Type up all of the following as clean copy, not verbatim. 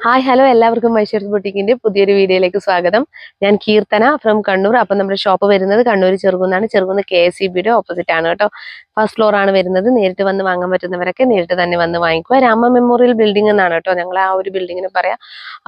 Hi hello എല്ലാവർക്കും മൈഷൂർസ് ബുട്ടീക്കിന്റെ പുതിയൊരു വീഡിയോയിലേക്ക് സ്വാഗതം. ഞാൻ കീർത്തന ഫ്രം കണ്ണൂർ. അപ്പം നമ്മുടെ ഷോപ്പ് വരുന്നത് കണ്ണൂർ ചെറുകുന്നാണ്. ചെറുകുന്ന് KSEBയുടെ ഓപ്പോസിറ്റ് ആണ് കേട്ടോ. ഫസ്റ്റ് ഫ്ലോർ ആണ് വരുന്നത്. നേരിട്ട് വന്ന് വാങ്ങാൻ പറ്റുന്നവരൊക്കെ നേരിട്ട് തന്നെ വന്ന് വാങ്ങിക്കുക. രാമ മെമ്മോറിയൽ ബിൽഡിംഗ് എന്നാണ് കേട്ടോ ഞങ്ങൾ ആ ഒരു ബിൽഡിങ്ങിന് പറയാം.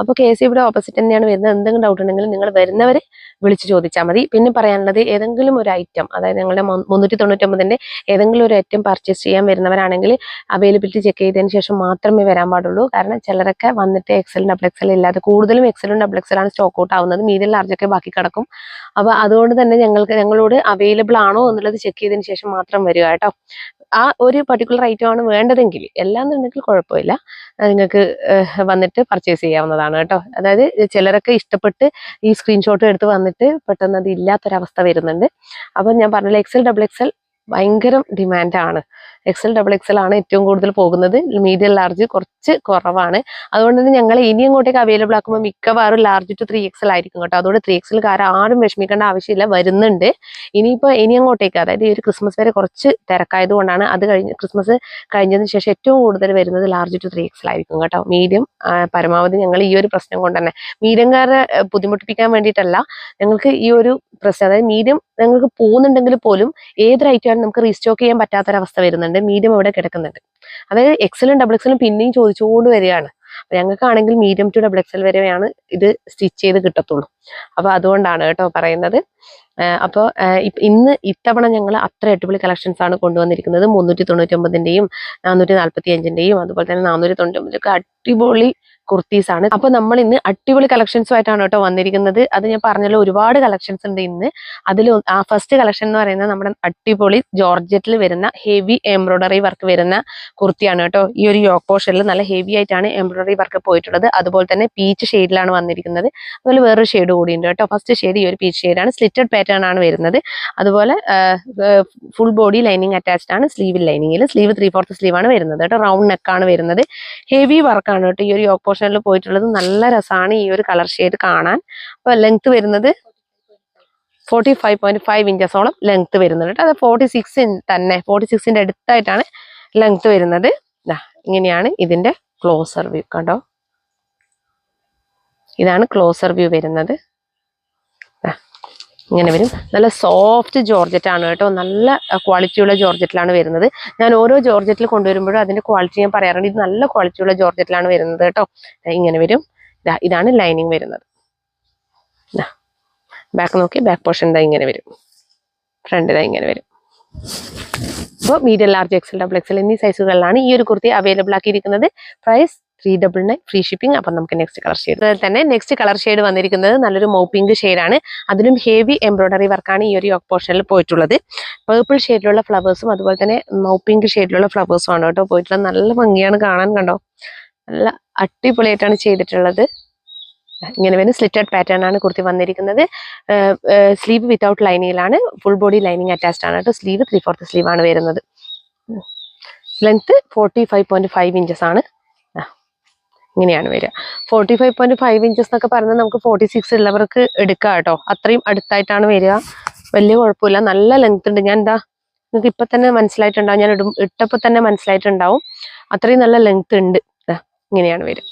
അപ്പോൾ KSEBയുടെ ഓപ്പോസിറ്റ് തന്നെയാണ് വരുന്നത്. എന്തെങ്കിലും ഡൗട്ട് ഉണ്ടെങ്കിൽ നിങ്ങൾ വരുന്നവർ വിളിച്ച് ചോദിച്ചാൽ മതി. പിന്നെ പറയാനുള്ളത് ഏതെങ്കിലും ഒരു ഐറ്റം, അതായത് ഞങ്ങളുടെ 399ന്റെ ഏതെങ്കിലും ഒരു ഐറ്റം പർച്ചേസ് ചെയ്യാൻ വരുന്നവരാണെങ്കിൽ അവൈലബിലിറ്റി ചെക്ക് ചെയ്തതിന് ശേഷം മാത്രമേ വരാൻ പാടുള്ളൂ. കാരണം ചിലരൊക്കെ വന്നിട്ട് XL ഡബിൾ XL ഇല്ലാതെ, കൂടുതലും XL ഡബിൾ XL ആണ് സ്റ്റോക്ക് ഔട്ട് ആവുന്നത്. മീഡിയം ലാർജൊക്കെ ബാക്കി കിടക്കും. അപ്പോൾ അതുകൊണ്ട് തന്നെ ഞങ്ങളോട് അവൈലബിൾ ആണോ എന്നുള്ളത് ചെക്ക് ചെയ്തതിന് ശേഷം മാത്രം വരിക കേട്ടോ. ആ ഒരു പർട്ടിക്കുലർ ഐറ്റം ആണ് വേണ്ടതെങ്കിൽ, എല്ലാന്നുണ്ടെങ്കിൽ കുഴപ്പമില്ല, നിങ്ങൾക്ക് വന്നിട്ട് പർച്ചേസ് ചെയ്യാവുന്നതാണ് കേട്ടോ. അതായത് ചിലരൊക്കെ ഇഷ്ടപ്പെട്ട് ഈ സ്ക്രീൻഷോട്ട് എടുത്ത് വന്നിട്ട് പെട്ടെന്ന് അത് ഇല്ലാത്തൊരവസ്ഥ വരുന്നുണ്ട്. അപ്പം ഞാൻ പറഞ്ഞില്ല, XL ഡബിൾ XL ഭയങ്കര ഡിമാൻഡാണ്. XL ഡബിൾ XL ആണ് ഏറ്റവും കൂടുതൽ പോകുന്നത്. മീഡിയം ലാർജ് കുറച്ച് കുറവാണ്. അതുകൊണ്ട് തന്നെ ഞങ്ങൾ ഇനി അങ്ങോട്ടേക്ക് അവൈലബിൾ ആക്കുമ്പോൾ മിക്കവാറും ലാർജ് ടു 3XL ആയിരിക്കും കേട്ടോ. അതുകൊണ്ട് 3XL ആരും വിഷമിക്കേണ്ട ആവശ്യമില്ല, വരുന്നുണ്ട്. ഇനി അങ്ങോട്ടേക്ക്, അതായത് ഈ ഒരു ക്രിസ്മസ് വരെ കുറച്ച് തിരക്കായതുകൊണ്ടാണ്. അത് കഴിഞ്ഞ് ക്രിസ്മസ് കഴിഞ്ഞതിന് ശേഷം ഏറ്റവും കൂടുതൽ വരുന്നത് ലാർജ് ടു 3XL ആയിരിക്കും കേട്ടോ. മീഡിയം പരമാവധി ഞങ്ങൾ ഈ ഒരു പ്രശ്നം കൊണ്ട് തന്നെ, മീഡിയംകാരെ ബുദ്ധിമുട്ടിപ്പിക്കാൻ വേണ്ടിയിട്ടല്ല, ഞങ്ങൾക്ക് ഈ ഒരു പ്രശ്നം, അതായത് മീഡിയം ഞങ്ങൾക്ക് പോകുന്നുണ്ടെങ്കിൽ പോലും ഏതൊരു ഐറ്റമാണ് നമുക്ക് റീസ്റ്റോക്ക് ചെയ്യാൻ പറ്റാത്തൊരവസ്ഥ വരുന്നുണ്ട്. മീഡിയം അവിടെ കിടക്കുന്നുണ്ട്. അതായത് XL ഡബിൾ XL പിന്നെയും ചോദിച്ചുകൊണ്ട് വരികയാണ്. ഞങ്ങൾക്കാണെങ്കിൽ മീഡിയം ടു ഡബിൾ XL വരെയാണ് ഇത് സ്റ്റിച്ച് ചെയ്ത് കിട്ടത്തുള്ളൂ. അപ്പൊ അതുകൊണ്ടാണ് കേട്ടോ പറയുന്നത്. അപ്പോൾ ഇത്തവണ ഞങ്ങൾ അത്ര അടിപൊളി കളക്ഷൻസ് ആണ് കൊണ്ടുവന്നിരിക്കുന്നത്. 399ന്റെയും 445ന്റെയും അതുപോലെ തന്നെ 499 അടിപൊളി കുർത്തീസ് ആണ്. അപ്പൊ നമ്മൾ ഇന്ന് അടിപൊളി കളക്ഷൻസുമായിട്ടാണ് കേട്ടോ വന്നിരിക്കുന്നത്. അത് ഞാൻ പറഞ്ഞല്ലോ, ഒരുപാട് കളക്ഷൻസ് ഉണ്ട് ഇന്ന്. അതിൽ ആ ഫസ്റ്റ് കളക്ഷൻ എന്ന് പറയുന്നത് നമ്മുടെ അടിപൊളി ജോർജറ്റിൽ വരുന്ന ഹെവി എംബ്രോയിഡറി വർക്ക് വരുന്ന കുർത്തിയാണ് കേട്ടോ. ഈ ഒരു യോക്ക് പോർഷനിൽ നല്ല ഹെവി ആയിട്ടാണ് എംബ്രോയിഡറി വർക്ക് പോയിട്ടുള്ളത്. അതുപോലെ തന്നെ പീച്ച് ഷെയ്ഡിലാണ് വന്നിരിക്കുന്നത്. അതുപോലെ വേറൊരു ഷെയ്ഡ് കൂടിയുണ്ട് കേട്ടോ. ഫസ്റ്റ് ഷെയ്ഡ് ഈ ഒരു പീച്ച് ഷെയ്ഡാണ്. സ്ലിറ്റഡ് പാറ്റേൺ ആണ് വരുന്നത്. അതുപോലെ ഫുൾ ബോഡി ലൈനിങ് അറ്റാച്ച്ഡ് ആണ്. സ്ലീവ് ലൈനിങ്ങിൽ സ്ലീവ് 3/4 സ്ലീവ് ആണ് വരുന്നത് കേട്ടോ. റൗണ്ട് നെക്കാണ് വരുന്നത്. ഹെവി വർക്കാണ് കേട്ടോ ഈ ഒരു യോക്ക് പോർഷനിൽ പോയിട്ടുള്ളത്. നല്ല രസമാണ് ഈ ഒരു കളർ ഷെയ്ഡ് കാണാൻ. അപ്പൊ ലെങ്ത് വരുന്നത് 45.5 ഇഞ്ചസോളം ലെങ്ത് വരുന്നുണ്ട് കേട്ടോ. അത് 46 തന്നെ, 46ന്റെ അടുത്തായിട്ടാണ് ലെങ്ത് വരുന്നത്. ഇങ്ങനെയാണ് ഇതിന്റെ ക്ലോസർ വ്യൂ കണ്ടോ. ഇതാണ് ക്ലോസർ വ്യൂ വരുന്നത്. ഇങ്ങനെ വരും. നല്ല സോഫ്റ്റ് ജോർജറ്റ് ആണ് കേട്ടോ. നല്ല ക്വാളിറ്റിയുള്ള ജോർജറ്റിലാണ് വരുന്നത്. ഞാൻ ഓരോ ജോർജറ്റിൽ കൊണ്ടുവരുമ്പോഴും അതിന്റെ ക്വാളിറ്റി ഞാൻ പറയാറുണ്ട്. ഇത് നല്ല ക്വാളിറ്റിയുള്ള ജോർജറ്റിലാണ് വരുന്നത് കേട്ടോ. ഇങ്ങനെ വരും. ഇതാണ് ലൈനിങ് വരുന്നത്. ബാക്ക് നോക്കി, ബാക്ക് പോർഷൻ ഇങ്ങനെ വരും. ഫ്രണ്ട് ഇങ്ങനെ വരും. അപ്പോൾ medium large XL double XL എന്നീ സൈസുകളിലാണ് ഈ ഒരു കുർത്തി അവൈലബിൾ ആക്കിയിരിക്കുന്നത്. Price 399, free shipping. അപ്പം നമുക്ക് നെക്സ്റ്റ് കളർ ഷെയ്ഡ്. അതുപോലെ തന്നെ നെക്സ്റ്റ് കളർ ഷെയ്ഡ് വന്നിരിക്കുന്നത് നല്ലൊരു മൗപിങ്ക് ഷെയ്ഡാണ്. അതിലും ഹെവി എംബ്രോയിഡറി വർക്കാണ് ഈ ഒരു യോക്ക് പോർഷനിൽ പോയിട്ടുള്ളത്. പേർപ്പിൾ ഷെയ്ഡിലുള്ള ഫ്ലവേഴ്സും അതുപോലെ തന്നെ മൗപിങ്ക് ഷെയ്ഡിലുള്ള ഫ്ലവേഴ്സും ആണ് കേട്ടോ പോയിട്ടുള്ളത്. നല്ല ഭംഗിയാണ് കാണാൻ കണ്ടോ. നല്ല അടിപൊളിയായിട്ടാണ് ചെയ്തിട്ടുള്ളത്. ഇങ്ങനെ വരുന്ന സ്ലിറ്റഡ് പാറ്റേൺ ആണ് കുർത്തി വന്നിരിക്കുന്നത്. സ്ലീവ് വിത്തൗട്ട് ലൈനിങ്ങിലാണ്. ഫുൾ ബോഡി ലൈനിങ് അറ്റാച്ച്ഡ് ആണ് കേട്ടോ. സ്ലീവ് 3/4 സ്ലീവ് ആണ് വരുന്നത്. ലെങ്ത് 45.5 ഇഞ്ചസ് ആണ്. ഇങ്ങനെയാണ് വരിക. 45.5 ഇഞ്ചസ് എന്നൊക്കെ പറഞ്ഞാൽ നമുക്ക് 46 ഉള്ളവർക്ക് എടുക്കാം കേട്ടോ. അത്രയും അടുത്തായിട്ടാണ് വരിക. വലിയ കുഴപ്പമില്ല. നല്ല ലെങ്ത് ഉണ്ട്. ഞാൻ നിങ്ങൾക്ക് ഇപ്പൊ തന്നെ മനസ്സിലായിട്ടുണ്ടാവും. ഞാൻ ഇട്ടപ്പോൾ തന്നെ മനസ്സിലായിട്ടുണ്ടാവും. അത്രയും നല്ല ലെങ്ത് ഉണ്ട്. ഇങ്ങനെയാണ് വരും.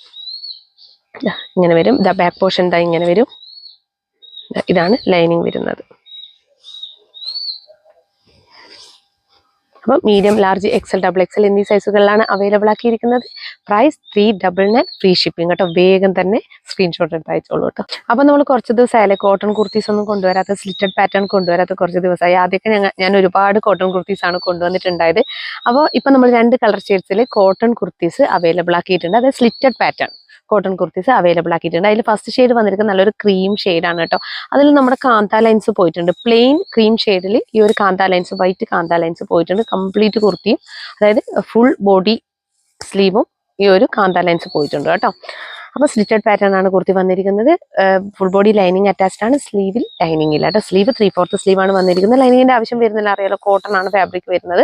ഇങ്ങനെ വരും. ബാക്ക് പോർഷൻ ഇങ്ങനെ വരും. ഇതാണ് ലൈനിങ് വരുന്നത്. അപ്പോൾ medium large XL double XL എന്നീ സൈസുകളിലാണ് അവൈലബിൾ ആക്കിയിരിക്കുന്നത്. പ്രൈസ് 399, ഫ്രീ ഷിപ്പിംഗ് കേട്ടോ. വേഗം തന്നെ സ്ക്രീൻഷോട്ട് എടുത്ത് അയച്ചോളൂ കേട്ടോ. അപ്പോൾ നമ്മൾ കുറച്ച് ദിവസമായാലും കോട്ടൺ കുർത്തീസ് ഒന്നും കൊണ്ടുവരാത്ത, സ്ലിറ്റഡ് പാറ്റേൺ കൊണ്ടുവരാത്ത കുറച്ച് ദിവസമായി. ആദ്യമൊക്കെ ഞാൻ ഒരുപാട് കോട്ടൺ കുർത്തീസ് ആണ് കൊണ്ടുവന്നിട്ടുണ്ടായത്. അപ്പോൾ ഇപ്പം നമ്മൾ 2 കളർ ഷെയ്ഡ്സിൽ കോട്ടൺ കുർത്തീസ് അവൈലബിൾ ആക്കിയിട്ടുണ്ട്. അതായത് slitted pattern cotton kurtis available ആക്കിയിട്ടുണ്ട്. അതിൽ ഫസ്റ്റ് ഷെയ്ഡ് വന്നിരിക്കുന്നത് നല്ലൊരു ക്രീം ഷെയ്ഡാണ് കേട്ടോ. അതിൽ നമ്മുടെ കാന്ത ലൈൻസ് പോയിട്ടുണ്ട്. പ്ലെയിൻ ക്രീം ഷെയ്ഡിൽ ഈ ഒരു കാന്ത ലൈൻസ്, വൈറ്റ് കാന്ത ലൈൻസ് പോയിട്ടുണ്ട്. കംപ്ലീറ്റ് കുർത്തിയും, അതായത് ഫുൾ ബോഡി സ്ലീവും ഈ ഒരു കാന്ത ലൈൻസ് പോയിട്ടുണ്ട് കേട്ടോ. അപ്പോൾ സ്ലിറ്റഡ് പാറ്റേൺ ആണ് കുർത്തി വന്നിരിക്കുന്നത്. ഫുൾ ബോഡി ലൈനിങ് അറ്റാച്ച്ഡ് ആണ്. സ്ലീവിൽ ലൈനിങ് ഇല്ല കേട്ടോ. സ്ലീവ് 3/4 സ്ലീവ് ആണ് വന്നിരിക്കുന്നത്. ലൈനിങ്ങിന്റെ ആവശ്യം വരുന്നില്ല, അറിയാലോ. കോട്ടൺ ആണ് ഫാബ്രിക് വരുന്നത്.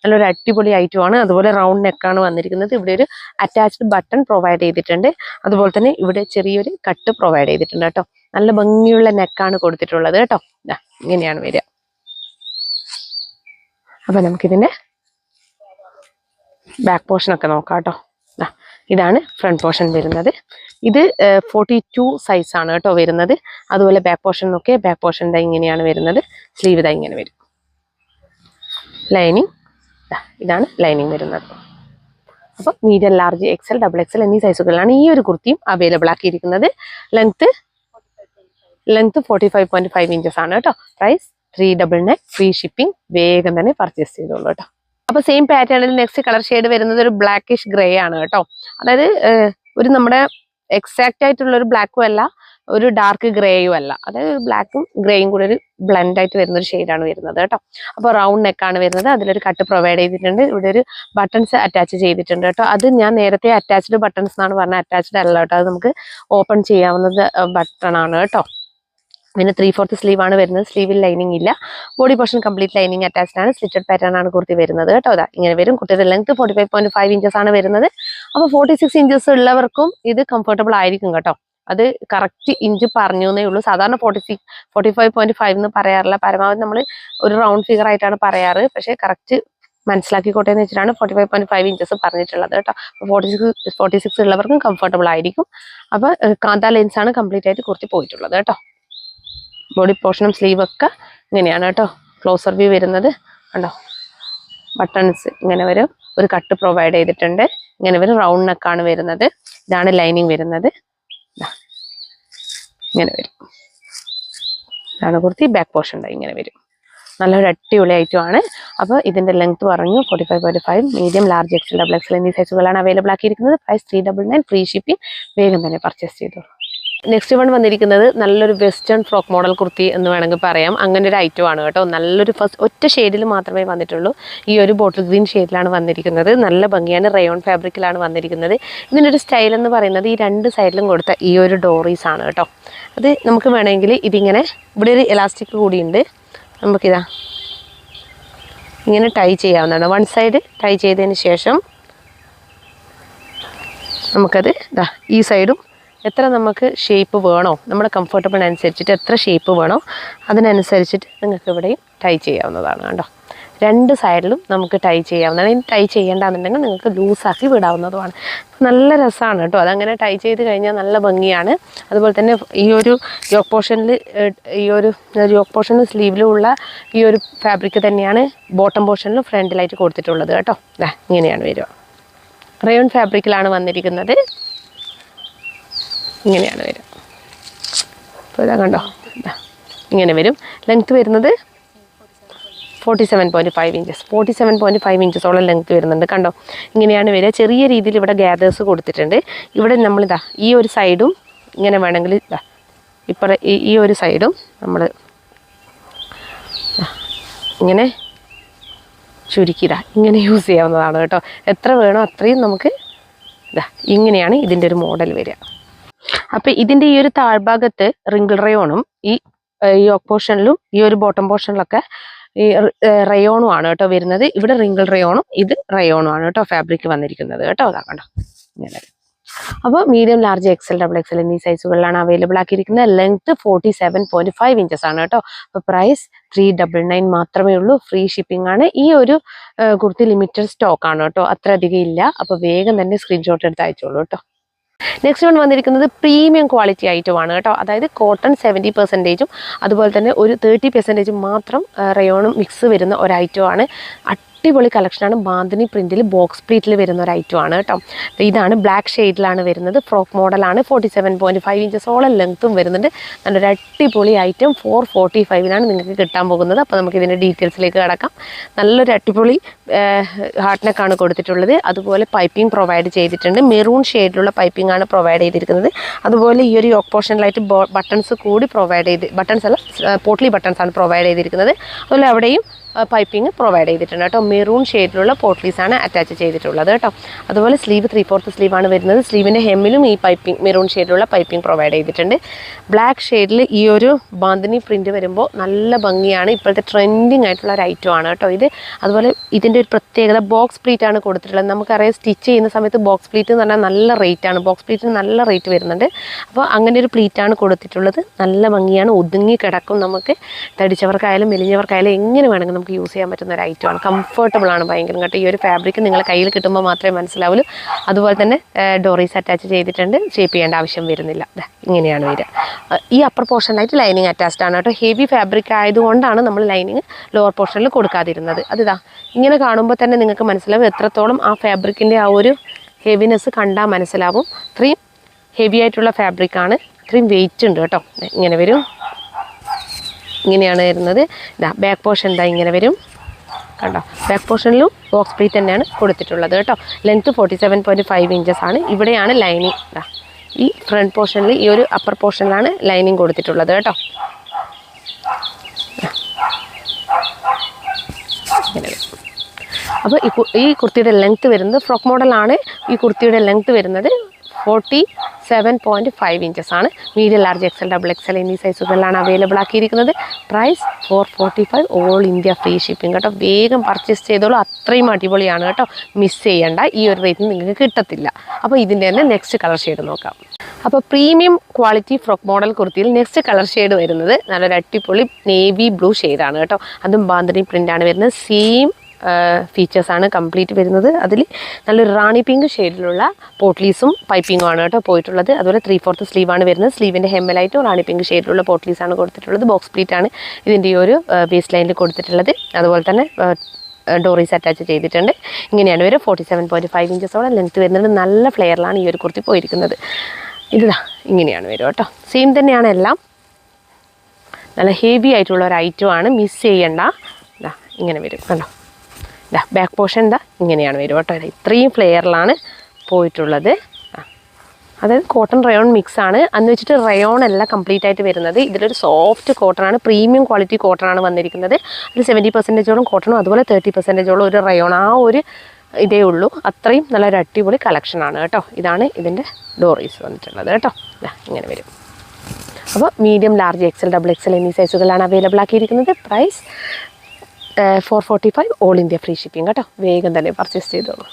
നല്ലൊരു അടിപൊളി ഐറ്റം ആണ്. അതുപോലെ റൗണ്ട് നെക്കാണ് വന്നിരിക്കുന്നത്. ഇവിടെ ഒരു അറ്റാച്ച്ഡ് ബട്ടൺ പ്രൊവൈഡ് ചെയ്തിട്ടുണ്ട്. അതുപോലെ തന്നെ ഇവിടെ ചെറിയൊരു കട്ട് പ്രൊവൈഡ് ചെയ്തിട്ടുണ്ട് കേട്ടോ. നല്ല ഭംഗിയുള്ള നെക്കാണ് കൊടുത്തിട്ടുള്ളത് കേട്ടോ. ഇങ്ങനെയാണ് വരിക. അപ്പൊ നമുക്കിതിന്റെ ബാക്ക് പോർഷൻ ഒക്കെ നോക്കാം കേട്ടോ. ഇതാണ് ഫ്രണ്ട് പോർഷൻ വരുന്നത്. ഇത് 42 സൈസാണ് കേട്ടോ വരുന്നത്. അതുപോലെ ബാക്ക് പോർഷൻ നോക്കിയാൽ ബാക്ക് പോർഷൻ ഇതാ ഇങ്ങനെയാണ് വരുന്നത്. സ്ലീവ് ഇതാ ഇങ്ങനെ വരും. ലൈനിങ് ഇതാണ് ലൈനിങ് വരുന്നത്. അപ്പോൾ medium, large, XL, double XL എന്നീ സൈസുകളിലാണ് ഈ ഒരു കുർത്തിയും അവൈലബിൾ ആക്കിയിരിക്കുന്നത്. ലെങ്ത് 45.5 ഇഞ്ചസ് ആണ് കേട്ടോ. Price 399, free shipping. വേഗം തന്നെ പർച്ചേസ് ചെയ്തോളൂ കേട്ടോ. അപ്പോൾ സെയിം പാറ്റേണിൽ നെക്സ്റ്റ് കളർ ഷെയ്ഡ് വരുന്നത് ഒരു ബ്ലാക്കിഷ് ഗ്രേ ആണ് കേട്ടോ. അതായത് ഒരു നമ്മുടെ എക്സാക്റ്റ് ആയിട്ടുള്ള ഒരു ബ്ലാക്കും അല്ല, ഒരു ഡാർക്ക് ഗ്രേയും അല്ല, അതായത് ഒരു ബ്ലാക്കും ഗ്രേയും കൂടെ ഒരു ബ്ലെൻഡ് ആയിട്ട് വരുന്ന ഒരു ഷെയ്ഡാണ് വരുന്നത് കേട്ടോ. അപ്പോൾ റൗണ്ട് നെക്കാണ് വരുന്നത്. അതിലൊരു കട്ട് പ്രൊവൈഡ് ചെയ്തിട്ടുണ്ട്. ഇവിടെ ഒരു ബട്ടൺസ് അറ്റാച്ച് ചെയ്തിട്ടുണ്ട് കേട്ടോ. അത് ഞാൻ നേരത്തെ അറ്റാച്ച്ഡ് ബട്ടൺസ് എന്നാണ് പറഞ്ഞത്, അറ്റാച്ച്ഡ് അല്ല കേട്ടോ. അത് നമുക്ക് ഓപ്പൺ ചെയ്യാവുന്നത് ബട്ടൺ ആണ് കേട്ടോ. പിന്നെ 3/4 സ്ലീവ് ആണ് വരുന്നത്. സ്ലീവിൽ ലൈനിങ് ഇല്ല. Body portion complete lining attached ആണ്. സ്ലിറ്റഡ് പാറ്റേൺ ആണ് കുർത്തി വരുന്നത് കേട്ടോ. അതാ ഇങ്ങനെ വരും. കുട്ടിയുടെ ലെങ്ത് 45.5 ഇഞ്ചസ് ആണ് വരുന്നത്. അപ്പോൾ 46 ഇഞ്ചസ് ഉള്ളവർക്കും ഇത് കംഫർട്ടബിൾ ആയിരിക്കും കേട്ടോ. അത് കറക്റ്റ് ഇഞ്ച് പറഞ്ഞു എന്നേ ഉള്ളൂ. സാധാരണ 45.5 എന്ന് പറയാറില്ല. പരമാവധി നമ്മൾ ഒരു റൗണ്ട് ഫിഗർ ആയിട്ടാണ് പറയാറ്. പക്ഷേ കറക്റ്റ് മനസ്സിലാക്കിക്കോട്ടെ എന്ന് വെച്ചിട്ടാണ് 45.5 ഇഞ്ചസ് പറഞ്ഞിട്ടുള്ളത് കേട്ടോ. 46 ഉള്ളവർക്കും കംഫർട്ടബിൾ ആയിരിക്കും. അപ്പോൾ കാന്ത ലെൻസ് ആണ് കംപ്ലീറ്റ് ആയിട്ട് കുർത്തി പോയിട്ടുള്ളത് കേട്ടോ. ബോഡി പോർഷനും സ്ലീവ് ഒക്കെ ഇങ്ങനെയാണ് കേട്ടോ. ക്ലോസർ വ്യൂ വരുന്നത് കണ്ടോ. ബട്ടൺസ് ഇങ്ങനെ വരും. ഒരു കട്ട് പ്രൊവൈഡ് ചെയ്തിട്ടുണ്ട്. ഇങ്ങനെ വരും. റൗണ്ട് നെക്കാണ് വരുന്നത്. ഇതാണ് ലൈനിങ് വരുന്നത്. ഇങ്ങനെ വരും. ഇതാണ് കുർത്തി. ബാക്ക് പോർഷൻ ഇങ്ങനെ വരും. നല്ലൊരു അടിപൊളി ഐറ്റം ആണ്. അപ്പോൾ ഇതിന്റെ ലെങ്ത് പറഞ്ഞു 45.5. Medium, large, XL, double XL എന്നീ സൈസുകളാണ് അവൈലബിൾ ആക്കിയിരിക്കുന്നത്. Price 399, free shipping. വേഗം തന്നെ പർച്ചേസ് ചെയ്തോളൂ. നെക്സ്റ്റ് വൺ വന്നിരിക്കുന്നത് നല്ലൊരു വെസ്റ്റേൺ ഫ്രോക്ക് മോഡൽ കുർത്തി എന്ന് വേണമെങ്കിൽ പറയാം. അങ്ങനെ ഒരു ഐറ്റം ആണ് കേട്ടോ. നല്ലൊരു ഒറ്റ ഷെയ്ഡിൽ മാത്രമേ വന്നിട്ടുള്ളൂ. ഈ ഒരു ബോട്ടിൽ ഗ്രീൻ ഷെയ്ഡിലാണ് വന്നിരിക്കുന്നത്. നല്ല ഭംഗിയാണ്. റയോൺ ഫാബ്രിക്കിലാണ് വന്നിരിക്കുന്നത്. ഇതിനൊരു സ്റ്റൈൽ എന്ന് പറയുന്നത് ഈ രണ്ട് സൈഡിലും കൊടുത്ത ഈ ഒരു ഡോറീസ് ആണ് കേട്ടോ. അത് നമുക്ക് വേണമെങ്കിൽ ഇതിങ്ങനെ ഇവിടെ ഒരു എലാസ്റ്റിക് കൂടിയുണ്ട്. നമുക്കിതാ ഇങ്ങനെ ടൈ ചെയ്യാവുന്നതാണ്. വൺ സൈഡ് ടൈ ചെയ്തതിന് ശേഷം നമുക്കത് ഇതാ ഈ സൈഡും എത്ര നമുക്ക് ഷേപ്പ് വേണോ, നമ്മുടെ കംഫർട്ടബിൾ അനുസരിച്ചിട്ട് എത്ര ഷേപ്പ് വേണോ അതിനനുസരിച്ചിട്ട് നിങ്ങൾക്ക് ഇവിടെയും ടൈ ചെയ്യാവുന്നതാണ് കേട്ടോ. രണ്ട് സൈഡിലും നമുക്ക് ടൈ ചെയ്യാവുന്നതാണ്. ഇനി ടൈ ചെയ്യേണ്ടതെന്നുണ്ടെങ്കിൽ നിങ്ങൾക്ക് ലൂസാക്കി വിടാവുന്നതുമാണ്. നല്ല രസമാണ് കേട്ടോ. അതങ്ങനെ ടൈ ചെയ്ത് കഴിഞ്ഞാൽ നല്ല ഭംഗിയാണ്. അതുപോലെ തന്നെ ഈ ഒരു യോക്ക് പോർഷനിൽ സ്ലീവിലുള്ള ഈ ഒരു ഫാബ്രിക് തന്നെയാണ് ബോട്ടം പോർഷനിലും ഫ്രണ്ടിലായിട്ട് കൊടുത്തിട്ടുള്ളത് കേട്ടോ. ഇങ്ങനെയാണ് വരിക. റയോൺ ഫാബ്രിക്കിലാണ് വന്നിരിക്കുന്നത്. ഇങ്ങനെയാണ് വരിക. അപ്പോൾ ഇതാ കണ്ടോ, ഇങ്ങനെ വരും. ലെങ്ത് വരുന്നത് 47.5 ഇഞ്ചസ്. 47.5 ഇഞ്ചസോളം ലെങ്ത് വരുന്നുണ്ട് കണ്ടോ. ഇങ്ങനെയാണ് വരിക. ചെറിയ രീതിയിൽ ഇവിടെ ഗ്യാദേഴ്സ് കൊടുത്തിട്ടുണ്ട്. ഇവിടെ നമ്മളിതാ ഈ ഒരു സൈഡും ഇങ്ങനെ വേണമെങ്കിൽ ഇതാ ഇപ്പോൾ ഈ ഒരു സൈഡും നമ്മൾ ഇങ്ങനെ ചുരുക്കിതാ ഇങ്ങനെ യൂസ് ചെയ്യാവുന്നതാണ് കേട്ടോ. എത്ര വേണോ അത്രയും നമുക്ക് ഇതാ ഇങ്ങനെയാണ് ഇതിൻ്റെ ഒരു മോഡൽ വരിക. അപ്പം ഇതിൻ്റെ ഈ ഒരു താഴ്ഭാഗത്ത് റിങ്കിൾ റയോണും ഈ യോക്ക് പോർഷനിലും ഈ ഒരു ബോട്ടം പോർഷനിലൊക്കെ ഈ റയോണും ആണ് കേട്ടോ വരുന്നത്. ഇവിടെ റിങ്കിൾ റയോണും ഇത് റയോണും ആണ് കേട്ടോ ഫാബ്രിക് വന്നിരിക്കുന്നത് കേട്ടോ. അതാക്കണ്ടോ ഇങ്ങനെ. അപ്പോൾ medium, large, XL, double XL എന്നീ സൈസുകളിലാണ് അവൈലബിൾ ആക്കിയിരിക്കുന്നത്. ലെങ്ത് 47.5 ഇഞ്ചസ് ആണ് കേട്ടോ. അപ്പോൾ പ്രൈസ് 399 മാത്രമേ ഉള്ളൂ. ഫ്രീ ഷിപ്പിംഗ് ആണ്. ഈ ഒരു കുർത്തി ലിമിറ്റഡ് സ്റ്റോക്ക് ആണ് കേട്ടോ. അത്ര അധികം ഇല്ല. അപ്പോൾ വേഗം തന്നെ സ്ക്രീൻഷോട്ട് എടുത്ത് അയച്ചോളൂ കേട്ടോ. നെക്സ്റ്റ് വൺ വന്നിരിക്കുന്നത് പ്രീമിയം ക്വാളിറ്റി ഐറ്റമാണ് കേട്ടോ. അതായത് കോട്ടൺ 70%, അതുപോലെ തന്നെ ഒരു 30% മാത്രം റയോണും മിക്സ് വരുന്ന ഒരു ഐറ്റമാണ്. അടിപൊളി കളക്ഷനാണ്. ബാന്തിനി പ്രിന്റിൽ ബോക്സ് പ്ലീറ്റിൽ വരുന്ന ഒരു ഐറ്റമാണ് കേട്ടോ. ഇതാണ് ബ്ലാക്ക് ഷെയ്ഡിലാണ് വരുന്നത്. ഫ്രോക്ക് മോഡലാണ്. 47.5 ഇഞ്ചസോളം ലെങ്ത്തും വരുന്നുണ്ട്. നല്ലൊരു അടിപൊളി ഐറ്റം 445-നാണ് നിങ്ങൾക്ക് കിട്ടാൻ പോകുന്നത്. അപ്പോൾ നമുക്ക് ഇതിൻ്റെ ഡീറ്റെയിൽസിലേക്ക് കിടക്കാം. നല്ലൊരു അടിപൊളി ഹാർട്ട് നെക്കാണ് കൊടുത്തിട്ടുള്ളത്. അതുപോലെ പൈപ്പിംഗ് പ്രൊവൈഡ് ചെയ്തിട്ടുണ്ട്. മെറൂൺ ഷെയ്ഡിലുള്ള പൈപ്പിംഗ് ആണ് പ്രൊവൈഡ് ചെയ്തിരിക്കുന്നത്. അതുപോലെ ഈ ഒരു യോക്ക് പോർഷനിലായിട്ട് ബട്ടൺസ് കൂടി പ്രൊവൈഡ് ചെയ്ത്, ബട്ടൺസ് അല്ല പോട്ട്ലി ബട്ടൺസ് ആണ് പ്രൊവൈഡ് ചെയ്തിരിക്കുന്നത്. അതുപോലെ അവിടെയും പൈപ്പിംഗ് പ്രൊവൈഡ് ചെയ്തിട്ടുണ്ട് കേട്ടോ. മെറൂൺ ഷെയ്ഡിലുള്ള പോട്ട്ലീസാണ് അറ്റാച്ച് ചെയ്തിട്ടുള്ളത് കേട്ടോ. അതുപോലെ സ്ലീവ് 3/4 സ്ലീവാണ് വരുന്നത്. സ്ലീവിൻ്റെ ഹെമ്മിലും ഈ പൈപ്പിംഗ് മെറൂൺ ഷെയ്ഡിലുള്ള പൈപ്പിംഗ് പ്രൊവൈഡ് ചെയ്തിട്ടുണ്ട്. ബ്ലാക്ക് ഷെയ്ഡിൽ ഈ ഒരു ബാന്തിനി പ്രിൻറ്റ് വരുമ്പോൾ നല്ല ഭംഗിയാണ്. ഇപ്പോഴത്തെ ട്രെൻഡിങ് ആയിട്ടുള്ള ഒരു ഐറ്റം ആണ് കേട്ടോ ഇത്. അതുപോലെ ഇതിൻ്റെ ഒരു പ്രത്യേകത ബോക്സ് പ്ലീറ്റ് ആണ് കൊടുത്തിട്ടുള്ളത്. നമുക്കറിയാം സ്റ്റിച്ച് ചെയ്യുന്ന സമയത്ത് ബോക്സ് പ്ലീറ്റ് എന്ന് പറഞ്ഞാൽ നല്ല റേറ്റാണ്. ബോക്സ് പ്ലീറ്റിന് നല്ല റേറ്റ് വരുന്നുണ്ട്. അപ്പോൾ അങ്ങനെ ഒരു പ്ലീറ്റാണ് കൊടുത്തിട്ടുള്ളത്. നല്ല ഭംഗിയാണ്. ഒതുങ്ങി കിടക്കും. നമുക്ക് തടിച്ചവർക്കായാലും മെലിഞ്ഞവർക്കായാലും എങ്ങനെ വേണമെങ്കിലും നമുക്ക് യൂസ് ചെയ്യാൻ പറ്റുന്ന ഒരു ഐറ്റമാണ്. കംഫർട്ടബിൾ ആണ് ഭയങ്കര കേട്ടോ. ഈ ഒരു ഫാബ്രിക് നിങ്ങളെ കയ്യിൽ കിട്ടുമ്പോൾ മാത്രമേ മനസ്സിലാവുള്ളൂ. അതുപോലെ തന്നെ ഡോറീസ് അറ്റാച്ച് ചെയ്തിട്ടുണ്ട്, ഷേപ്പ് ചെയ്യേണ്ട ആവശ്യം വരുന്നില്ല. ഇങ്ങനെയാണ് വരിക. ഈ അപ്പർ പോർഷനായിട്ട് ലൈനിങ് അറ്റാച്ച്ഡ് ആണ് കേട്ടോ. ഹെവി ഫാബ്രിക് ആയതുകൊണ്ടാണ് നമ്മൾ ലൈനിങ് ലോവർ പോർഷനിൽ കൊടുക്കാതിരുന്നത്. അതിതാ ഇങ്ങനെ കാണുമ്പോൾ തന്നെ നിങ്ങൾക്ക് മനസ്സിലാവും എത്രത്തോളം ആ ഫാബ്രിക്കിൻ്റെ ആ ഒരു ഹെവിനെസ് കണ്ടാൽ മനസ്സിലാവും. ഇത്രയും ഹെവി ആയിട്ടുള്ള ഫാബ്രിക്കാണ്, ഇത്രയും വെയിറ്റ് ഉണ്ട് കേട്ടോ. ഇങ്ങനെ വരും, ഇങ്ങനെയാണ് വരുന്നത്. ഇതാ ബാക്ക് പോർഷൻ ഇതാ ഇങ്ങനെ വരും കണ്ടോ. ബാക്ക് പോർഷനിലും ബോക്സ് പ്ലീറ്റ് തന്നെയാണ് കൊടുത്തിട്ടുള്ളത് കേട്ടോ. ലെങ്ത്ത് 47.5 ഇഞ്ചസ് ആണ്. ഇവിടെയാണ് ലൈനിങ്. ഇതാ ഈ ഫ്രണ്ട് പോർഷനിൽ ഈ ഒരു അപ്പർ പോർഷനിലാണ് ലൈനിങ് കൊടുത്തിട്ടുള്ളത് കേട്ടോ. ഇങ്ങനെ അപ്പോൾ ഈ കുർത്തിയുടെ ലെങ്ത്ത് വരുന്നത് ഫ്രോക്ക് മോഡലാണ്. ഈ കുർത്തിയുടെ ലെങ്ത്ത് വരുന്നത് 47.5 ഇഞ്ചസ് ആണ്. Medium, large, XL, double XL എന്നീ സൈസുകളിലാണ് അവൈലബിൾ ആക്കിയിരിക്കുന്നത്. Price 445, all India free shipping കേട്ടോ. വേഗം പർച്ചേസ് ചെയ്തോളൂ, അത്രയും അടിപൊളിയാണ് കേട്ടോ. മിസ് ചെയ്യേണ്ട, ഈ ഒരു റേറ്റിന് നിങ്ങൾക്ക് കിട്ടത്തില്ല. അപ്പോൾ ഇതിൻ്റെ തന്നെ നെക്സ്റ്റ് കളർ ഷെയ്ഡ് നോക്കാം. അപ്പോൾ പ്രീമിയം ക്വാളിറ്റി ഫ്രോക്ക് മോഡൽ കുർത്തിയിൽ നെക്സ്റ്റ് കളർ ഷെയ്ഡ് വരുന്നത് നല്ലൊരു അടിപൊളി നേവി ബ്ലൂ ഷെയ്ഡാണ് കേട്ടോ. അതും ബാന്തിനി പ്രിൻ്റാണ് വരുന്നത്. സെയിം ഫീച്ചേഴ്സാണ് കംപ്ലീറ്റ് വരുന്നത്. അതിൽ നല്ലൊരു റാണി പിങ്ക് ഷെയ്ഡിലുള്ള പോട്ട്ലീസും പൈപ്പിങ്ങും ആണ് കേട്ടോ പോയിട്ടുള്ളത്. അതുപോലെ 3/4 സ്ലീവാണ് വരുന്നത്. സ്ലീവിൻ്റെ ഹെമ്മലായിട്ടും റാണി പിങ്ക് ഷെയ്ഡിലുള്ള പോട്ട്ലീസാണ് കൊടുത്തിട്ടുള്ളത്. ബോക്സ് പ്ലീറ്റാണ് ഇതിൻ്റെ ഈ ഒരു വേസ്റ്റ് ലൈനിൽ കൊടുത്തിട്ടുള്ളത്. അതുപോലെ തന്നെ ഡോറീസ് അറ്റാച്ച് ചെയ്തിട്ടുണ്ട്. ഇങ്ങനെയാണ് വരും. 47.5 ഇഞ്ചസോളം ലെങ്ത്ത് വരുന്നത്. നല്ല ഫ്ലെയറിലാണ് ഈ ഒരു കുർത്തി പോയിരിക്കുന്നത്. ഇതാ ഇങ്ങനെയാണ് വരും കേട്ടോ. സെയിം തന്നെയാണ് എല്ലാം. നല്ല ഹെവി ആയിട്ടുള്ള ഒരു ഐറ്റമാണ്, മിസ് ചെയ്യണ്ട. ഇതാ ഇങ്ങനെ വരും കണ്ടോ. ഇതാ ബാക്ക് പോർഷൻ ഇതാ ഇങ്ങനെയാണ് വരും കേട്ടോ. ഇത്രയും ഫ്ലെയറിലാണ് പോയിട്ടുള്ളത്. അതായത് കോട്ടൺ റയോൺ മിക്സ് ആണ്. അന്ന് വെച്ചിട്ട് റയോൺ അല്ല കംപ്ലീറ്റ് ആയിട്ട് വരുന്നത്. ഇതിലൊരു സോഫ്റ്റ് കോട്ടൺ ആണ്, പ്രീമിയം ക്വാളിറ്റി കോട്ടൺ ആണ് വന്നിരിക്കുന്നത്. അതിൽ 70% കോട്ടണും അതുപോലെ 30% ഒരു റയോൺ, ആ ഒരു ഇതേ ഉള്ളൂ. അത്രയും നല്ലൊരു അടിപൊളി കളക്ഷനാണ് കേട്ടോ. ഇതാണ് ഇതിൻ്റെ ഡോറീസ് വന്നിട്ടുള്ളത് കേട്ടോ. ഇങ്ങനെ വരും. അപ്പോൾ medium, large, XL, double XL എന്നീ സൈസുകളാണ് അവൈലബിൾ ആക്കിയിരിക്കുന്നത്. Price 445, all India free shipping കേട്ടോ. വേഗം തന്നെ പർച്ചേസ് ചെയ്തോളൂ.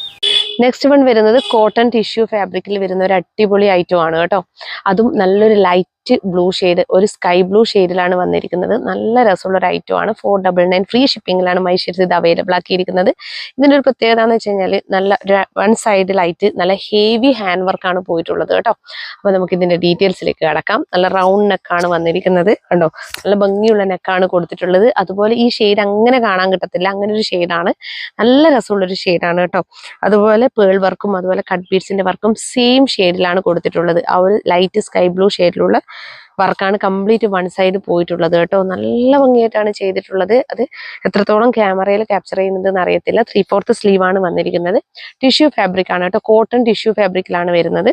നെക്സ്റ്റ് വൺ വരുന്നത് കോട്ടൺ ടിഷ്യൂ ഫാബ്രിക്കിൽ വരുന്ന ഒരു അടിപൊളി ഐറ്റം ആണ് കേട്ടോ. അതും നല്ലൊരു ലൈറ്റ് ബ്ലൂ ഷെയ്ഡ്, ഒരു സ്കൈ ബ്ലൂ ഷെയ്ഡിലാണ് വന്നിരിക്കുന്നത്. നല്ല രസമുള്ള ഒരു ഐറ്റം ആണ്. 499 ഫ്രീ ഷിപ്പിംഗിലാണ് മൈഷീർസ് ഇത് അവൈലബിൾ ആക്കിയിരിക്കുന്നത്. ഇതിൻ്റെ ഒരു പ്രത്യേകത എന്ന് വെച്ച് കഴിഞ്ഞാൽ നല്ല വൺ സൈഡിലായിട്ട് നല്ല ഹെവി ഹാൻഡ് വർക്കാണ് പോയിട്ടുള്ളത് കേട്ടോ. അപ്പോൾ നമുക്ക് ഇതിൻ്റെ ഡീറ്റെയിൽസിലേക്ക് കടക്കാം. നല്ല റൗണ്ട് നെക്കാണ് വന്നിരിക്കുന്നത് കണ്ടോ. നല്ല ഭംഗിയുള്ള നെക്കാണ് കൊടുത്തിട്ടുള്ളത്. അതുപോലെ ഈ ഷെയ്ഡ് അങ്ങനെ കാണാൻ കിട്ടത്തില്ല, അങ്ങനെ ഒരു ഷെയ്ഡാണ്. നല്ല രസമുള്ളൊരു ഷെയ്ഡാണ് കേട്ടോ. അതുപോലെ പേൾ വർക്കും അതുപോലെ കട്ട് ബീഡ്സിന്റെ വർക്കും സെയിം ഷെയ്ഡിലാണ് കൊടുത്തിട്ടുള്ളത്. ആ ഒരു ലൈറ്റ് സ്കൈ ബ്ലൂ ഷെയ്ഡിലുള്ള വർക്കാണ് കംപ്ലീറ്റ് വൺ സൈഡ് പോയിട്ടുള്ളത് കേട്ടോ. നല്ല ഭംഗിയായിട്ടാണ് ചെയ്തിട്ടുള്ളത്. അത് എത്രത്തോളം ക്യാമറയിൽ ക്യാപ്ചർ ചെയ്യുന്നതെന്ന് അറിയത്തില്ല. 3/4 സ്ലീവാണ് വന്നിരിക്കുന്നത്. ടിഷ്യൂ ഫാബ്രിക് ആണ് കേട്ടോ. കോട്ടൺ ടിഷ്യൂ ഫാബ്രിക്കിലാണ് വരുന്നത്.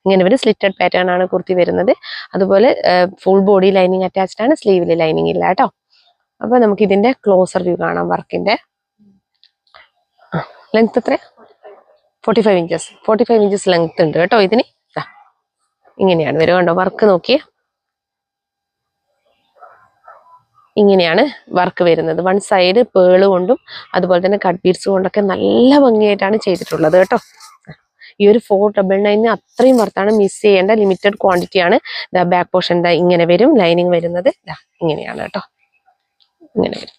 ഇങ്ങനെ ഒരു സ്ലിറ്റഡ് പാറ്റേൺ ആണ് കുർത്തി വരുന്നത്. അതുപോലെ ഫുൾ ബോഡി ലൈനിങ് അറ്റാച്ച്ഡ് ആണ്, സ്ലീവിൽ ലൈനിങ് ഇല്ല കേട്ടോ. അപ്പൊ നമുക്ക് ഇതിന്റെ ക്ലോസർ വ്യൂ കാണാം. വർക്കിന്റെ ലെങ്ത് എത്ര? 45 ഇഞ്ചസ്. 45 ഇഞ്ചസ് ലെങ്ത് ഉണ്ട് കേട്ടോ ഇതിന്. ഇങ്ങനെയാണ് വരും കണ്ടോ. വർക്ക് നോക്കിയേ, ഇങ്ങനെയാണ് വർക്ക് വരുന്നത്. വൺ സൈഡ് പേള് കൊണ്ടും അതുപോലെ തന്നെ കട്ട് ബീഡ്സ് കൊണ്ടൊക്കെ നല്ല ഭംഗിയായിട്ടാണ് ചെയ്തിട്ടുള്ളത് കേട്ടോ. ഈ ഒരു 499 അത്രയും വർത്താണ്, മിസ് ചെയ്യേണ്ട. ലിമിറ്റഡ് ക്വാണ്ടിറ്റി ആണ്. ബാക്ക് പോർഷൻ ഇങ്ങനെ വരും. ലൈനിങ് വരുന്നത് ഇങ്ങനെയാണ് കേട്ടോ. ഇങ്ങനെ വരും.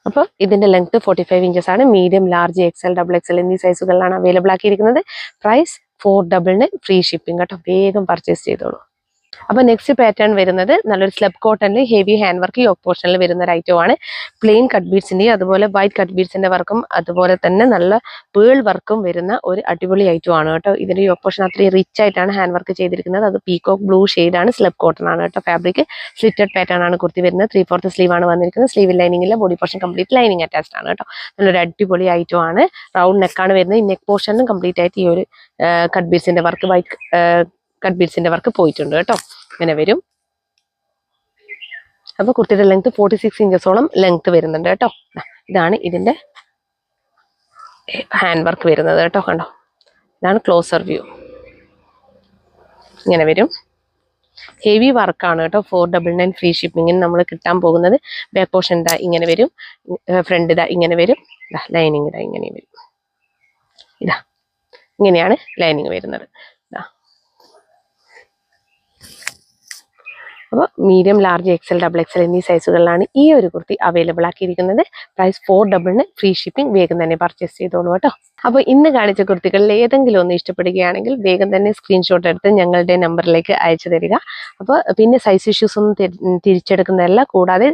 അപ്പോൾ ഇതിന്റെ ലെങ്ത് 45 ഇഞ്ചസ് ആണ്. Medium, large, XL, double XL എന്നീ സൈസുകളിലാണ് അവൈലബിൾ ആക്കിയിരിക്കുന്നത്. പ്രൈസ് 499 ഫ്രീ ഷിപ്പിംഗ് കേട്ടോ. വേഗം പർച്ചേസ് ചെയ്തോളൂ. അപ്പോൾ നെക്സ്റ്റ് പാറ്റേൺ വരുന്നത് നല്ലൊരു സ്ലബ് കോട്ടണിൽ ഹെവി ഹാൻഡ് വർക്ക് യോക്ക് പോർഷനിൽ വരുന്ന ഒരു ഐറ്റം ആണ്. പ്ലെയിൻ കട്ട് ബീഡ്സിന്റെയും അതുപോലെ വൈറ്റ് കട്ട് ബീഡ്സിന്റെ വർക്കും അതുപോലെ തന്നെ നല്ല പേൾ വർക്കും വരുന്ന ഒരു അടിപൊളി ഐറ്റം ആണ് കേട്ടോ. ഇതിന്റെ യോക്ക് പോർഷൻ അത്രയും റിച്ച് ആയിട്ടാണ് ഹാൻഡ് വർക്ക് ചെയ്തിരിക്കുന്നത്. അത് പീകോക്ക് ബ്ലൂ ആണ്. സ്ലബ് കോട്ടൺ ആണ് കേട്ടോ. ഫാബ്രിക് സ്ലിറ്റഡ് പാറ്റേൺ ആണ് കുർത്തി വരുന്നത്. 3/4 സ്ലീവ് ആണ് വന്നിരിക്കുന്നത്. സ്ലീവിൽ ലൈനിങ് ഇല്ല. Body portion complete lining attached ആണ് കേട്ടോ. നല്ലൊരു അടിപൊളി ഐറ്റം ആണ്. റൗണ്ട് നെക്കാണ് വരുന്നത്. ഈ നെക്ക് പോർഷനും കംപ്ലീറ്റ് ആയിട്ട് ഈ ഒരു കട്ട് ബീഡ്സിന്റെ വർക്ക്, വൈറ്റ് കട്ട് ബീഡ്സിന്റെ വർക്ക് പോയിട്ടുണ്ട് കേട്ടോ. ഇങ്ങനെ വരും. അപ്പൊ കുർത്തിയുടെ ലെങ്ത് 46 ഇഞ്ചസോളം ലെങ്ത് വരുന്നുണ്ട് കേട്ടോ. ഇതാണ് ഇതിന്റെ ഹാൻഡ് വർക്ക് വരുന്നത് കേട്ടോ. കണ്ടോ, ഇതാണ് ക്ലോസർ വ്യൂ. ഇങ്ങനെ വരും. ഹെവി വർക്കാണ് കേട്ടോ. 499 ഫ്രീ ഷിപ്പിങ്ങിന് നമ്മൾ കിട്ടാൻ പോകുന്നത്. ബാക്ക് പോർഷൻ ഇങ്ങനെ വരും. ഫ്രണ്ട് ഇങ്ങനെ വരും. ലൈനിങ് ഇങ്ങനെ വരും. ഇങ്ങനെയാണ് ലൈനിങ് വരുന്നത്. അപ്പോൾ മീഡിയം, ലാർജ്, XL, XXL എന്നീ സൈസുകളിലാണ് ഈ ഒരു കുർത്തി അവൈലബിൾ ആക്കിയിരിക്കുന്നത്. Price 499, free shipping. വേഗം തന്നെ പർച്ചേസ് ചെയ്തോളൂ കേട്ടോ. അപ്പോൾ ഇന്ന് കാണിച്ച കുർത്തികളിൽ ഏതെങ്കിലും ഒന്ന് ഇഷ്ടപ്പെടുകയാണെങ്കിൽ വേഗം തന്നെ സ്ക്രീൻഷോട്ട് എടുത്ത് ഞങ്ങളുടെ നമ്പറിലേക്ക് അയച്ചു തരിക. അപ്പോൾ പിന്നെ സൈസ് ഇഷ്യൂസ് ഒന്നും തിരിച്ചെടുക്കുന്നതല്ല, കൂടാതെ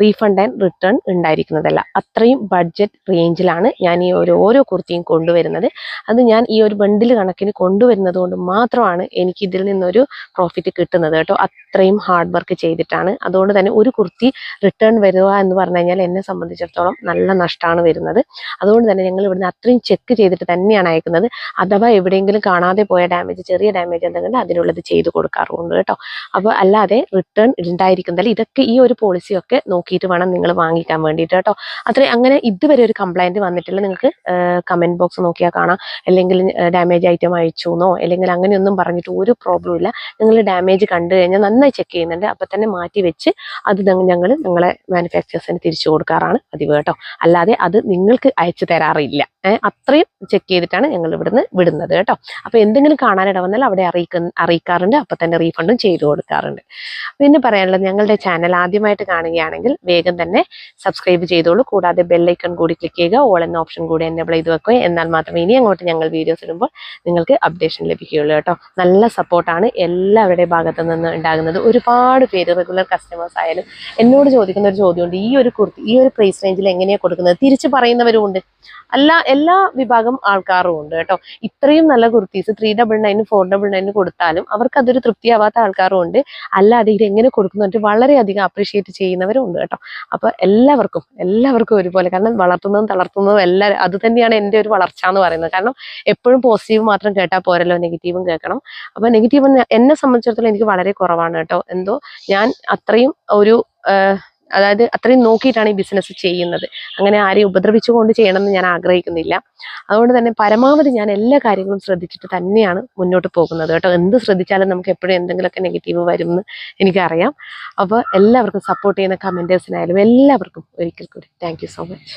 റീഫണ്ട് ആൻഡ് റിട്ടേൺ ഉണ്ടായിരിക്കുന്നതല്ല. അത്രയും ബഡ്ജറ്റ് റേഞ്ചിലാണ് ഞാൻ ഈ ഓരോ കുർത്തിയും കൊണ്ടുവരുന്നത്. അത് ഞാൻ ഈ ഒരു ബണ്ടിൽ കണക്കിന് കൊണ്ടുവരുന്നത് കൊണ്ട് മാത്രമാണ് എനിക്ക് ഇതിൽ നിന്നൊരു പ്രോഫിറ്റ് കിട്ടുന്നത് കേട്ടോ. അത്രയും ഹാർഡ് വർക്ക് ചെയ്തിട്ടാണ്. അതുകൊണ്ട് തന്നെ ഒരു കുർത്തി റിട്ടേൺ വരിക എന്ന് പറഞ്ഞു കഴിഞ്ഞാൽ എന്നെ സംബന്ധിച്ചിടത്തോളം നല്ല നഷ്ടമാണ് വരുന്നത്. അതുകൊണ്ട് തന്നെ ഞങ്ങൾ ഇവിടുന്ന് അത്രയും ചെക്ക് ചെയ്തിട്ട് തന്നെയാണ് അയക്കുന്നത്. അഥവാ എവിടെയെങ്കിലും കാണാതെ പോയ ഡാമേജ്, ചെറിയ ഡാമേജ് എന്തെങ്കിലും അതിനുള്ളത് ചെയ്ത് കൊടുക്കാറുണ്ട് കേട്ടോ. അപ്പോൾ അല്ലാതെ റിട്ടേൺ ഉണ്ടായിരിക്കുന്നതല്ല. ഇതൊക്കെ ഈ ഒരു പോളിസിയൊക്കെ നോക്കിയിട്ട് വേണം നിങ്ങൾ വാങ്ങിക്കാൻ വേണ്ടിയിട്ട് കേട്ടോ. അങ്ങനെ ഇതുവരെ ഒരു കംപ്ലൈൻറ്റ് വന്നിട്ടില്ല. നിങ്ങൾക്ക് കമൻറ്റ് ബോക്സ് നോക്കിയാൽ കാണാം. അല്ലെങ്കിൽ ഡാമേജ് ഐറ്റം അയച്ചു എന്നോ അല്ലെങ്കിൽ അങ്ങനെയൊന്നും പറഞ്ഞിട്ട് ഒരു പ്രോബ്ലം ഇല്ല. നിങ്ങൾ ഡാമേജ് കണ്ടു കഴിഞ്ഞാൽ നന്നായി ചെക്ക് ചെയ്യുന്നുണ്ട്. അപ്പം തന്നെ മാറ്റി വെച്ച് അത് ഞങ്ങൾ നിങ്ങളെ മാനുഫാക്ചേഴ്സിന് തിരിച്ചു കൊടുക്കാറാണ് പതിവ് കേട്ടോ. അല്ലാതെ അത് നിങ്ങൾക്ക് അയച്ചു തരാറില്ല. അത്രയും ചെക്ക് ചെയ്തിട്ടാണ് ഞങ്ങൾ ഇവിടുന്ന് വിടുന്നത് കേട്ടോ. അപ്പോൾ എന്തെങ്കിലും കാണാനിട വന്നാൽ അവിടെ അറിയിക്കാറുണ്ട്. അപ്പം തന്നെ റീഫണ്ടും ചെയ്തു കൊടുക്കാറുണ്ട്. പിന്നെ പറയാനുള്ളത്, ഞങ്ങളുടെ ചാനൽ ആദ്യമായിട്ട് കാണുകയാണെങ്കിൽ വേഗം തന്നെ സബ്സ്ക്രൈബ് ചെയ്തോളൂ. കൂടാതെ ബെല്ലൈക്കൺ കൂടി ക്ലിക്ക് ചെയ്യുക. ഓൾ എന്ന ഓപ്ഷൻ കൂടി എനേബിൾ ചെയ്ത് വെക്കുക. എന്നാൽ മാത്രമേ ഇനി അങ്ങോട്ട് ഞങ്ങൾ വീഡിയോസ് ഇടുമ്പോൾ നിങ്ങൾക്ക് അപ്ഡേഷൻ ലഭിക്കുകയുള്ളൂ കേട്ടോ. നല്ല സപ്പോർട്ടാണ് എല്ലാവരുടെ ഭാഗത്തു നിന്ന് ഉണ്ടാകുന്നത്. ഒരുപാട് പേര് റെഗുലർ കസ്റ്റമേഴ്സ് ആയാലും എന്നോട് ചോദിക്കുന്ന ഒരു ചോദ്യമുണ്ട്, ഈ ഒരു കുർത്തി ഈ ഒരു പ്രൈസ് റേഞ്ചിൽ എങ്ങനെയാണ് കൊടുക്കുന്നത്? തിരിച്ച് പറയുന്നവരും ഉണ്ട്, എല്ലാ വിഭാഗം ആൾക്കാരും ഉണ്ട് കേട്ടോ. ഇത്രയും നല്ല കുർത്തീസ് 399, 499 കൊടുത്താലും അവർക്ക് അതൊരു തൃപ്തിയാവാത്ത ആൾക്കാരും ഉണ്ട്. അല്ലാതെ ഇത് എങ്ങനെ കൊടുക്കുന്നുണ്ട് വളരെയധികം അപ്രീഷിയേറ്റ് ചെയ്യുന്നവരും ഉണ്ട് കേട്ടോ. അപ്പോൾ എല്ലാവർക്കും ഒരുപോലെ, കാരണം വളർത്തുന്നതും തളർത്തുന്നതും എല്ലാം അത് തന്നെയാണ് എൻ്റെ ഒരു വളർച്ച എന്ന് പറയുന്നത്. കാരണം എപ്പോഴും പോസിറ്റീവ് മാത്രം കേട്ടാൽ പോരല്ലോ, നെഗറ്റീവും കേൾക്കണം. അപ്പോൾ നെഗറ്റീവ് എന്നെ സംബന്ധിച്ചിടത്തോളം എനിക്ക് വളരെ കുറവാണ് കേട്ടോ. എന്തോ ഞാൻ അത്രയും അതായത് അത്രയും നോക്കിയിട്ടാണ് ഈ ബിസിനസ് ചെയ്യുന്നത്. അങ്ങനെ ആരെയും ഉപദ്രവിച്ചുകൊണ്ട് ചെയ്യണമെന്ന് ഞാൻ ആഗ്രഹിക്കുന്നില്ല. അതുകൊണ്ട് തന്നെ പരമാവധി ഞാൻ എല്ലാ കാര്യങ്ങളും ശ്രദ്ധിച്ചിട്ട് തന്നെയാണ് മുന്നോട്ട് പോകുന്നത് കേട്ടോ. എന്ത് ശ്രദ്ധിച്ചാലും നമുക്ക് എപ്പോഴും എന്തെങ്കിലുമൊക്കെ നെഗറ്റീവ് വരുമെന്ന് എനിക്കറിയാം. അപ്പോൾ എല്ലാവർക്കും സപ്പോർട്ട് ചെയ്യുന്ന കമൻറ്റേഴ്സിനായാലും എല്ലാവർക്കും ഒരിക്കൽ കൂടി താങ്ക് യു സോ മച്ച്.